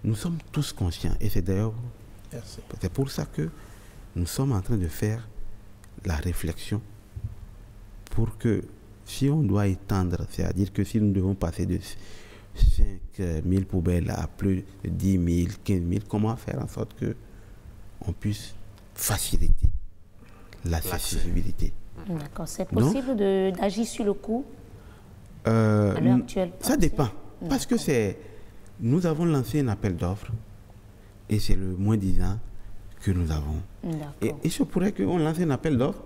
Nous sommes tous conscients. Et c'est d'ailleurs, c'est pour ça que nous sommes en train de faire la réflexion pour que, si on doit étendre, c'est-à-dire que si nous devons passer de 5 000 poubelles à plus de 10 000, 15 000, comment faire en sorte qu'on puisse faciliter l'accessibilité. D'accord. C'est possible d'agir sur le coût? À l'heure actuelle, ça dépend. Parce que nous avons lancé un appel d'offres et c'est le moins 10 ans que nous avons. Et il se pourrait qu'on lance un appel d'offres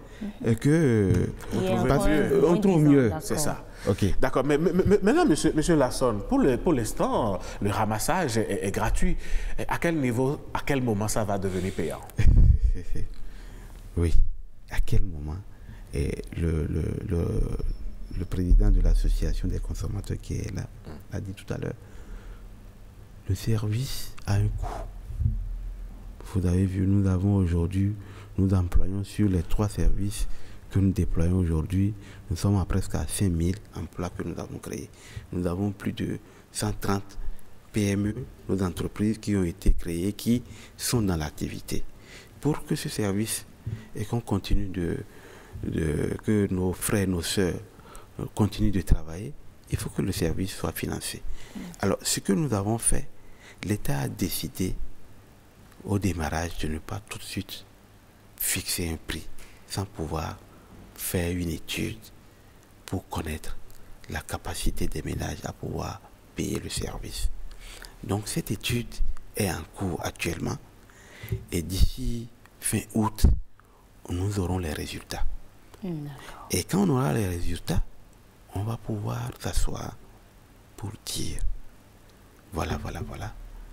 et qu'on trouve mieux. C'est ça. Okay. D'accord. Mais maintenant, monsieur Lassonne, pour l'instant, le ramassage est gratuit. À quel niveau, à quel moment ça va devenir payant? Oui. À quel moment? Et le président de l'association des consommateurs qui est là l'a dit tout à l'heure. Le service a un coût. Vous avez vu, nous employons sur les 3 services que nous déployons aujourd'hui, nous sommes à presque à 5 000 emplois que nous avons créés. Nous avons plus de 130 PME, nos entreprises qui ont été créées, qui sont dans l'activité. Pour que ce service, et qu'on continue que nos frères, nos sœurs continuent de travailler, il faut que le service soit financé. Alors, ce que nous avons fait, l'État a décidé au démarrage de ne pas tout de suite fixer un prix sans pouvoir faire une étude pour connaître la capacité des ménages à pouvoir payer le service. Donc cette étude est en cours actuellement et d'ici fin août, nous aurons les résultats. Et quand on aura les résultats, on va pouvoir s'asseoir pour dire voilà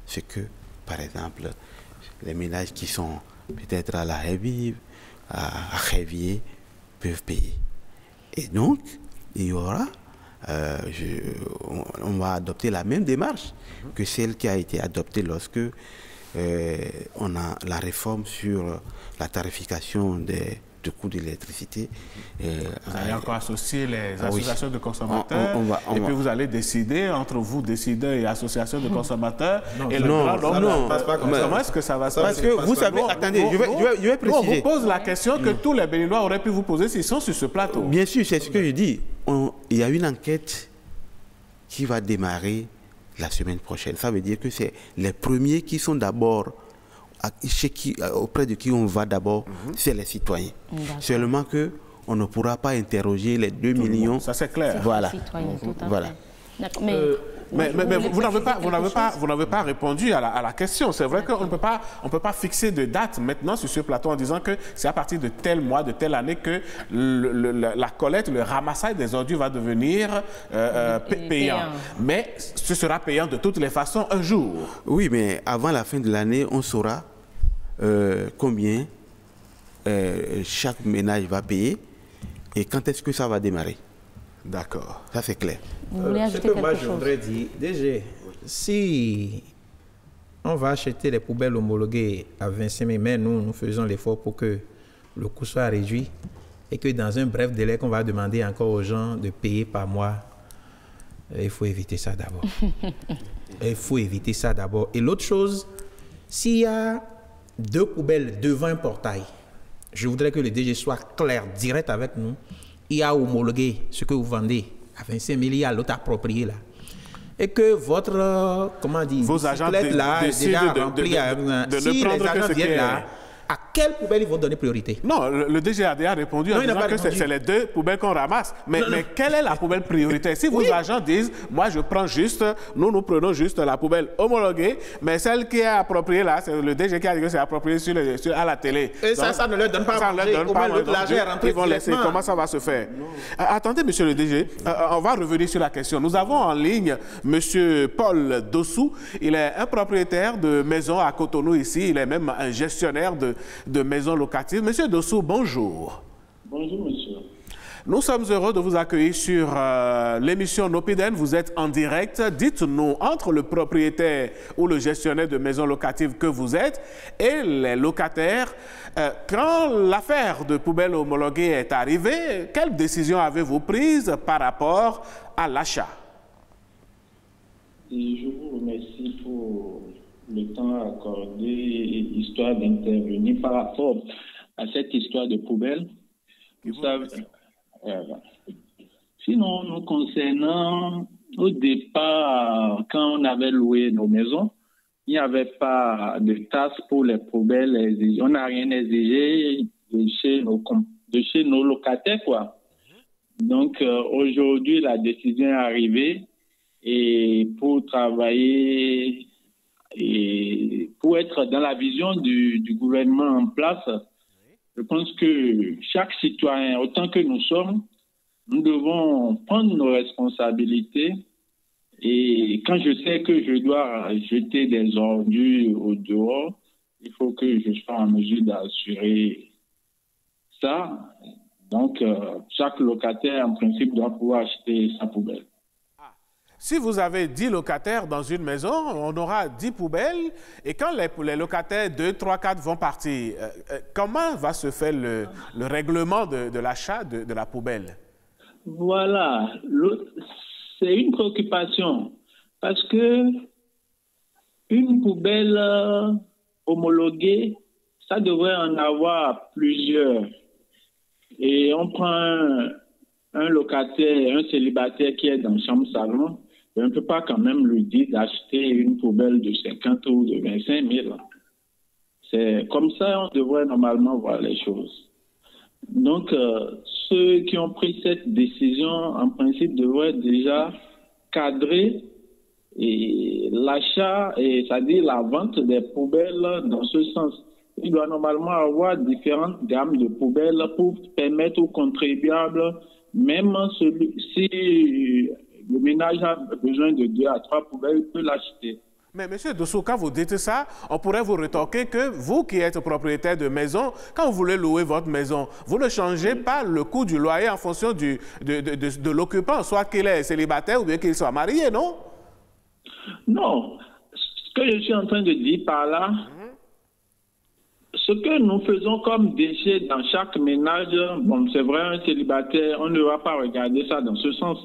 ce que, par exemple, les ménages qui sont peut-être à la Révive, à Révier, peuvent payer. Et donc, il y aura, on va adopter la même démarche que celle qui a été adoptée lorsque on a la réforme sur la tarification des coûts de l'électricité. Vous allez encore associer les associations de consommateurs et puis vous allez décider, entre vous, décideurs et associations de consommateurs. Non, comment est-ce que ça va se passer? Parce que vous savez, attendez, je vais préciser. On vous pose la question que tous les Béninois auraient pu vous poser s'ils sont sur ce plateau. Bien sûr, c'est ce que je dis. Il y a une enquête qui va démarrer la semaine prochaine. Ça veut dire que c'est les premiers qui sont d'abord auprès de qui on va d'abord, c'est les citoyens. Seulement qu'on ne pourra pas interroger les 2 millions. Ça, c'est clair. Voilà. Voilà. Mais vous n'avez pas répondu à la question. C'est vrai qu'on ne peut pas fixer de date maintenant sur ce plateau en disant que c'est à partir de tel mois, de telle année que la collecte, le ramassage des ordures va devenir payant. Mais ce sera payant de toutes les façons un jour. Oui, mais avant la fin de l'année, on saura combien chaque ménage va payer et quand est-ce que ça va démarrer. D'accord. Ça, c'est clair. Ce que moi, je voudrais dire, déjà, si on va acheter les poubelles homologuées à 25 000, mais nous faisons l'effort pour que le coût soit réduit et que dans un bref délai qu'on va demander encore aux gens de payer par mois, il faut éviter ça d'abord. Il faut éviter ça d'abord. Et l'autre chose, s'il y a 2 poubelles devant un portail, je voudrais que le DG soit clair, direct avec nous. Il a homologué ce que vous vendez à 25 000, il y a l'autre approprié là. Et que votre, comment dire, vos agents là est déjà remplie. Si les agents viennent là, à quelle poubelle ils vont donner priorité? Non, le DG a déjà répondu en disant que c'est les deux poubelles qu'on ramasse. Mais quelle est la poubelle prioritaire? Si vos agents disent, moi je prends juste, nous prenons juste la poubelle homologuée, mais celle qui est appropriée là, c'est le DG qui a dit que c'est approprié à la télé. Et donc, ça ne leur donne pas à manger, au moins ils vont laisser. Comment ça va se faire? Attendez, monsieur le DG, on va revenir sur la question. Nous avons en ligne monsieur Paul Dossou. Il est un propriétaire de maison à Cotonou ici. Il est même un gestionnaire de maisons locatives. Monsieur Dossou, bonjour. Bonjour, monsieur. Nous sommes heureux de vous accueillir sur l'émission Nopiden. Vous êtes en direct. Dites-nous, entre le propriétaire ou le gestionnaire de maisons locatives que vous êtes et les locataires, quand l'affaire de poubelle homologuée est arrivée, quelle décision avez-vous prise par rapport à l'achat? Et je vous remercie pour le temps accordé, histoire d'intervenir par rapport à cette histoire de poubelle. Vous savez, sinon, nous concernant, au départ, quand on avait loué nos maisons, il n'y avait pas de tasse pour les poubelles. On n'a rien exigé de chez nos locataires, quoi. Donc, aujourd'hui, la décision est arrivée et pour travailler et pour être dans la vision du gouvernement en place, je pense que chaque citoyen, autant que nous sommes, nous devons prendre nos responsabilités. Et quand je sais que je dois jeter des ordures au dehors, il faut que je sois en mesure d'assurer ça. Donc, chaque locataire, en principe, doit pouvoir acheter sa poubelle. Si vous avez 10 locataires dans une maison, on aura 10 poubelles. Et quand les locataires 2, 3, 4 vont partir, comment va se faire le règlement de l'achat de la poubelle? Voilà. C'est une préoccupation. Parce que une poubelle homologuée, ça devrait en avoir plusieurs. Et on prend un locataire, un célibataire qui est dans le chambre-salon, on ne peut pas quand même lui dire d'acheter une poubelle de 50 ou de 25 000. C'est comme ça on devrait normalement voir les choses. Donc, ceux qui ont pris cette décision, en principe, devraient déjà cadrer l'achat, c'est-à-dire la vente des poubelles dans ce sens. Il doit normalement avoir différentes gammes de poubelles pour permettre aux contribuables, même si le ménage a besoin de 2 à 3 poubelles, il peut l'acheter. Mais M. Dossou, quand vous dites ça, on pourrait vous rétorquer que vous qui êtes propriétaire de maison, quand vous voulez louer votre maison, vous ne changez pas le coût du loyer en fonction de l'occupant, soit qu'il est célibataire ou bien qu'il soit marié, non? Non. Ce que je suis en train de dire par là, ce que nous faisons comme déchets dans chaque ménage, bon, c'est vrai, un célibataire, on ne va pas regarder ça dans ce sens.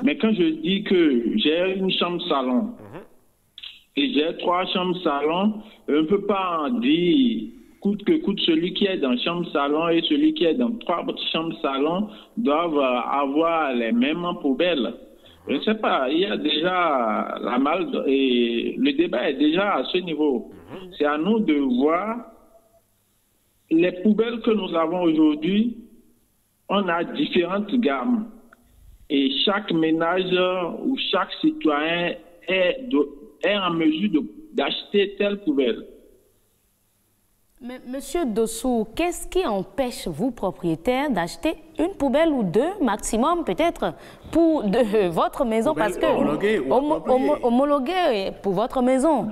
Mais quand je dis que j'ai une chambre-salon et j'ai 3 chambres-salon, on ne peut pas en dire coûte que coûte celui qui est dans chambre-salon et celui qui est dans 3 chambres-salon doivent avoir les mêmes poubelles. Je ne sais pas, il y a déjà la malle et le débat est déjà à ce niveau. C'est à nous de voir les poubelles que nous avons aujourd'hui. On a différentes gammes et chaque ménage ou chaque citoyen est en mesure d'acheter telle poubelle. Mais Monsieur Dossou, qu'est-ce qui empêche vous, propriétaire, d'acheter une poubelle ou 2 maximum peut-être pour votre maison? Poubelle parce que homologuée pour votre maison.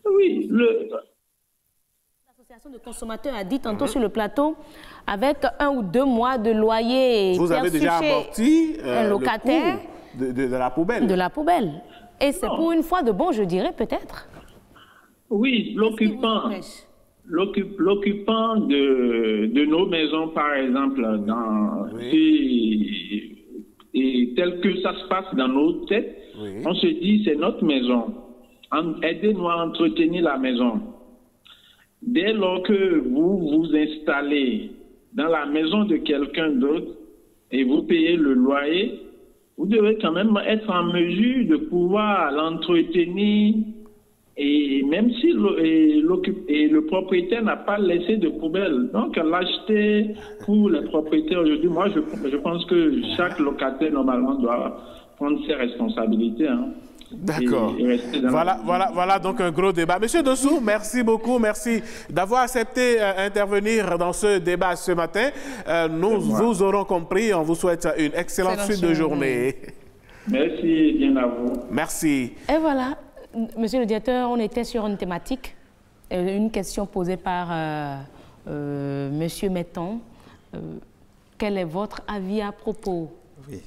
Oui, L'association de consommateurs a dit tantôt sur le plateau, avec 1 ou 2 mois de loyer, vous avez déjà amorti un locataire le coût de la poubelle. De la poubelle. Et c'est pour une fois de bon, je dirais peut-être. Oui, l'occupant de nos maisons, par exemple, et tel que ça se passe dans nos têtes, on se dit c'est notre maison. Aidez-nous à entretenir la maison. dès lors que vous vous installez dans la maison de quelqu'un d'autre et vous payez le loyer, vous devez quand même être en mesure de pouvoir l'entretenir, et même si le propriétaire n'a pas laissé de poubelle. Donc, l'acheter pour les propriétaires aujourd'hui, moi, je pense que chaque locataire, normalement, doit prendre ses responsabilités. Hein. D'accord. Voilà donc un gros débat. Monsieur Dossou, merci beaucoup. Merci d'avoir accepté d'intervenir dans ce débat ce matin. Nous vous aurons compris. On vous souhaite une excellente suite de journée. Merci, bien à vous. Merci. Et voilà, monsieur le directeur, on était sur une thématique, une question posée par monsieur Metton. Quel est votre avis à propos? Oui.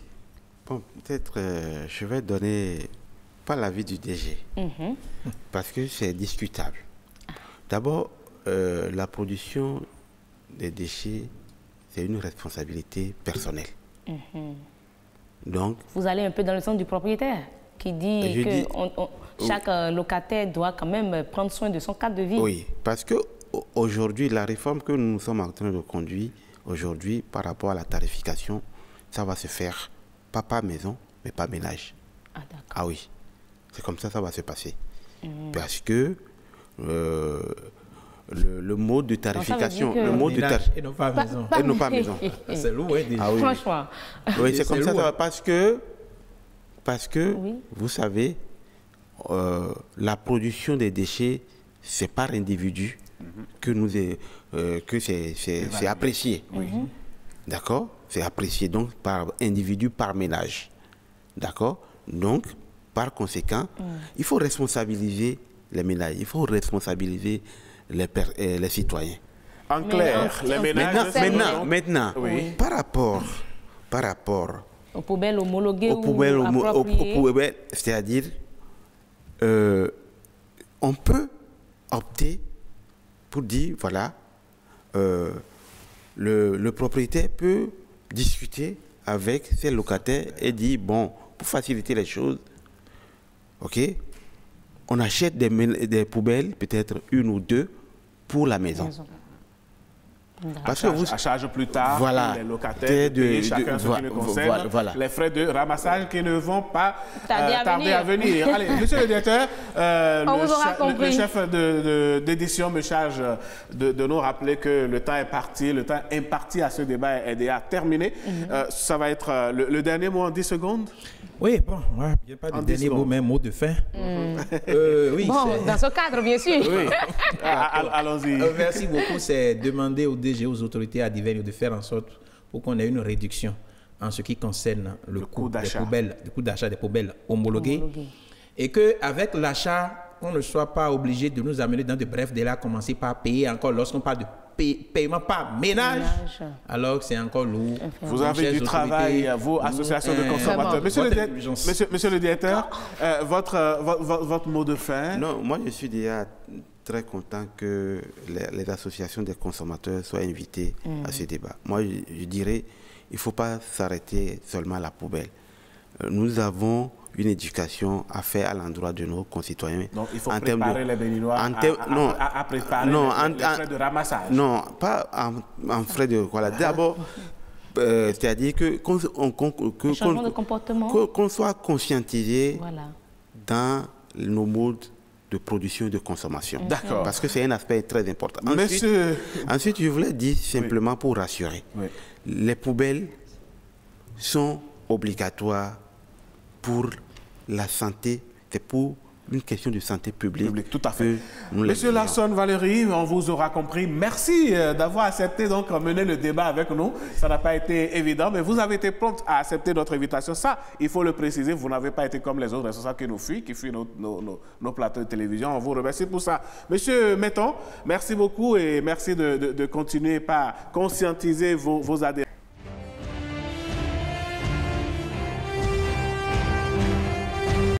Bon, peut-être je vais donner pas l'avis du DG, parce que c'est discutable. D'abord, la production des déchets, c'est une responsabilité personnelle. Donc, vous allez un peu dans le sens du propriétaire qui dit que chaque locataire doit quand même prendre soin de son cadre de vie. Oui, parce que aujourd'hui, la réforme que nous sommes en train de conduire aujourd'hui par rapport à la tarification, ça va se faire pas par maison, mais par ménage. Ah, d'accord. Ah oui, c'est comme ça va se passer. Parce que le mode de tarification, le mode de tarification, et non pas maison. Et non pas maison. C'est lourd, hein, déjà. Ah oui, franchement. Oui, c'est comme ça va, parce que oui, vous savez, la production des déchets, c'est par individu que c'est apprécié. D'accord? C'est apprécié donc par individu, par ménage. D'accord? Donc, par conséquent, il faut responsabiliser les ménages, il faut responsabiliser les citoyens. En clair, les ménages... Maintenant, oui, par rapport aux poubelles homologuées aux poubelles, c'est-à-dire, on peut opter pour dire, voilà, le propriétaire peut discuter avec ses locataires et dire, bon, pour faciliter les choses, ok, on achète des poubelles, peut-être une ou deux, pour la maison. Parce que vous à charge plus tard, voilà, les locataires chacun ce qui le concerne, les frais de ramassage qui ne vont pas tarder à venir. Allez, monsieur le directeur, le chef d'édition me charge de nous rappeler que le temps est parti, le temps imparti à ce débat est déjà terminé. Ça va être le dernier mot en 10 secondes. Oui, bon, il n'y a pas de dernier mot, mais mot de fin. Oui, bon, dans ce cadre, bien sûr. Oui. Allons-y. Merci beaucoup. C'est demander au DG, aux autorités à divers de faire en sorte pour qu'on ait une réduction en ce qui concerne le coût d'achat des poubelles homologuées. Et qu'avec l'achat, on ne soit pas obligé de nous amener dans de brefs délais, commencer par payer encore lorsqu'on parle de paiement par ménage, alors que c'est encore lourd. Vous avez du travail, vous, association de consommateurs. Monsieur le directeur, votre mot de fin? Non, moi je suis déjà très content que les associations des consommateurs soient invitées à ce débat. Moi je dirais, il ne faut pas s'arrêter seulement à la poubelle. Nous avons une éducation à faire à l'endroit de nos concitoyens. Donc il faut préparer les béninois à préparer les frais de ramassage. Non, pas en frais de... Voilà. D'abord, c'est-à-dire qu'on soit conscientisé dans nos modes de production et de consommation. D'accord. Parce que c'est un aspect très important. Ensuite, je voulais dire simplement pour rassurer, les poubelles sont obligatoires pour la santé, c'est pour une question de santé publique. Tout à fait. Monsieur Larson Valérie, on vous aura compris. Merci d'avoir accepté donc mener le débat avec nous. Ça n'a pas été évident, mais vous avez été prompt à accepter notre invitation. Ça, il faut le préciser, vous n'avez pas été comme les autres responsables qui nous fuient, qui fuient nos plateaux de télévision. On vous remercie pour ça. Monsieur Metton, merci beaucoup et merci de continuer par conscientiser vos adhérents.